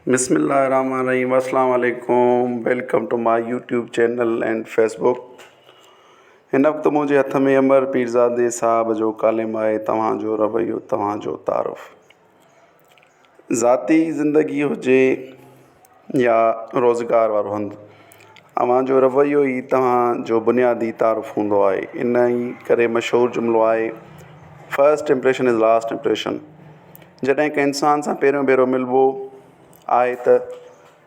Bismillahirrahmanirrahim. Assalamu alaikum. Welcome to my YouTube channel and Facebook. हिन वक़्तु मुंहिंजे हथ में अमर पीरज़ादे साहब जो कालिम आहे तव्हांजो रवैयो तव्हांजो तारुफ़। ज़ाती ज़िंदगी हुजे या रोज़गार वारो हंधु, अव्हांजो रवैयो ई तव्हांजो बुनियादी तारुफ़ हूंदो आहे। इन ई करे मशहूरु जुमिलो आहे, first impression is last impression. जॾहिं कंहिं इंसान सां पहिरियों भेरो मिलिबो आहे त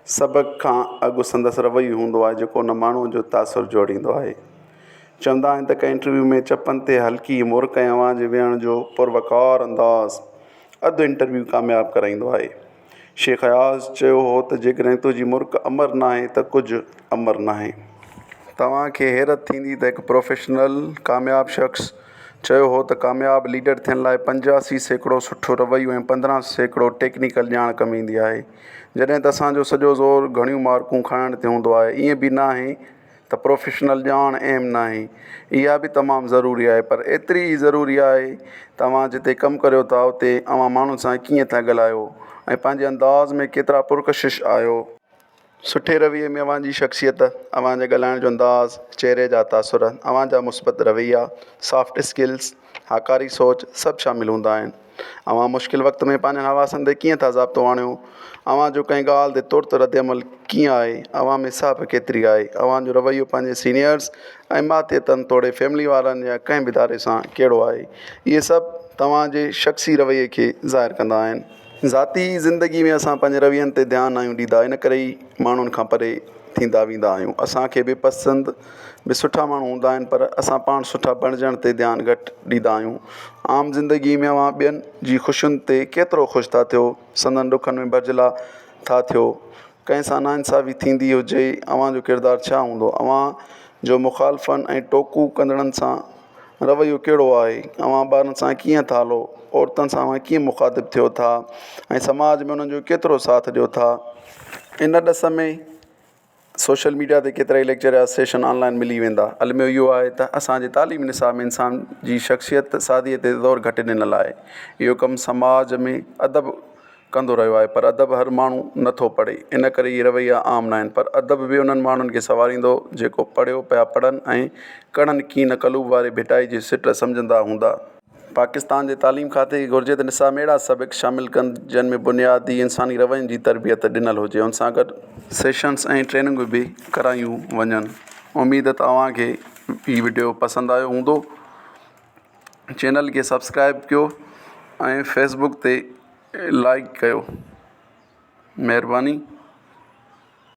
सभ खां अॻु संदसि रवैयो हूंदो आहे जेको उन माण्हूअ जो तासुरु जोड़ींदो आहे। चवंदा आहिनि त कंहिं इंटरव्यू में चपनि ते हल्की मुर्क ऐं आवाज़ वेहण जो पुरवकार अंदाज़ अधु इंटरव्यू कामयाबु कराईंदो आहे। शेख हयाज़ चयो हो त जेकॾहिं तुंहिंजी मुर्क अमर न आहे त कुझु अमर न आहे। तव्हांखे हैरत थींदी त हिकु प्रोफेशनल कामयाबु शख़्स चयो हो त कामयाबु लीडर थियण लाइ 85% सुठो रवैयो ऐं 15% टेक्निकल ॼाण कमु ईंदी आहे। जॾहिं त असांजो सॼो ज़ोर घणियूं मार्कूं खणण ते हूंदो आहे। ईअं बि न आहे त प्रोफेशनल ॼाण अहम न आहे, इहा बि तमामु ज़रूरी आहे, पर एतिरी ई ज़रूरी आहे तव्हां जिते कमु करियो था उते अव्हां माण्हुनि सां कीअं था ॻाल्हायो ऐं पंहिंजे अंदाज़ में केतिरा पुरकशिश आहियो। सुठे रवैये में अव्हांजी शख़्सियत, अव्हांजे ॻाल्हाइण जो अंदाज़, चहिरे जा तासुर, अव्हांजा मुस्बत रवैया, सॉफ्ट स्किल्स, हाकारी सोच सभु शामिलु हूंदा आहिनि। अव्हां मुश्किल वक़्त में पंहिंजनि हवासनि ते कीअं था ज़ाब्तो आणियो, अव्हांजो कंहिं ॻाल्हि ते तुर्त रद्दमल कीअं आहे, अव्हां में साफ़ केतिरी आहे, अव्हांजो रवैयो पंहिंजे सीनियर्स ऐं मातहतनि तोड़े फैमिली वारनि या कंहिं बि इदारे सां कहिड़ो आहे, इहे सभु तव्हांजे शख़्सी रवैये खे ज़ाहिर कंदा आहिनि। ज़ाती ज़िंदगी में असां पंहिंजे रवैयनि ते ध्यानु आहियूं ॾींदा, इन करे ई माण्हुनि खां परे थींदा वेंदा आहियूं। असांखे बि पसंदि बि सुठा माण्हू हूंदा आहिनि, पर असां पाण सुठा बणिजण ते ध्यानु घटि ॾींदा आहियूं। आम ज़िंदगी में अव्हां ॿियनि जी ख़ुशियुनि ते केतिरो ख़ुशि था थियो, संदनि ॾुखनि में भरिजिला था थियो, कंहिं सां नाइंसाफ़ी थींदी हुजे, अव्हांजो किरदारु छा हूंदो, अव्हां जो मुखालफ़नि ऐं टोकू कंदड़नि सां रवैयो कहिड़ो आहे, अव्हां ॿारनि सां कीअं था हलो, औरतुनि सां अव्हां कीअं मुखातिबु थियो था ऐं समाज में उन्हनि जो केतिरो साथ ॾियो था। इन ॾस में सोशल मीडिया ते केतिरा ई लेक्चर या सेशन ऑनलाइन मिली वेंदा। अलमियो इहो आहे त असांजे तालीमी निसाब में इंसान जी शख़्सियत सादीअ ते ज़ोर घटि ॾिनल आहे। इहो कमु समाज में अदब कंदो रहियो आहे, पर अदब हर माण्हू नथो पढ़े, इन करे इहे रवैया आम न आहिनि। पर अदब बि उन्हनि माण्हुनि खे सवारींदो जेको पढ़ियो पिया पढ़नि ऐं कड़नि कीन कलूब वारे भिटाई जी सिट सम्झंदा हूंदा। पाकिस्तान जे तालीम खाते खे घुरिजे त निसाब में अहिड़ा सबक़ शामिलु कनि जिन में बुनियादी इंसानी रवैयनि जी तरबियत ॾिनल हुजे। उन सां गॾु सेशन्स ऐं ट्रेनिंगूं बि करायूं वञनि। उमेद त तव्हांखे हीउ वीडियो पसंदि आयो हूंदो। चैनल खे सब्सक्राइब कयो ऐं फेसबुक ते लाइक कयो। महिरबानी।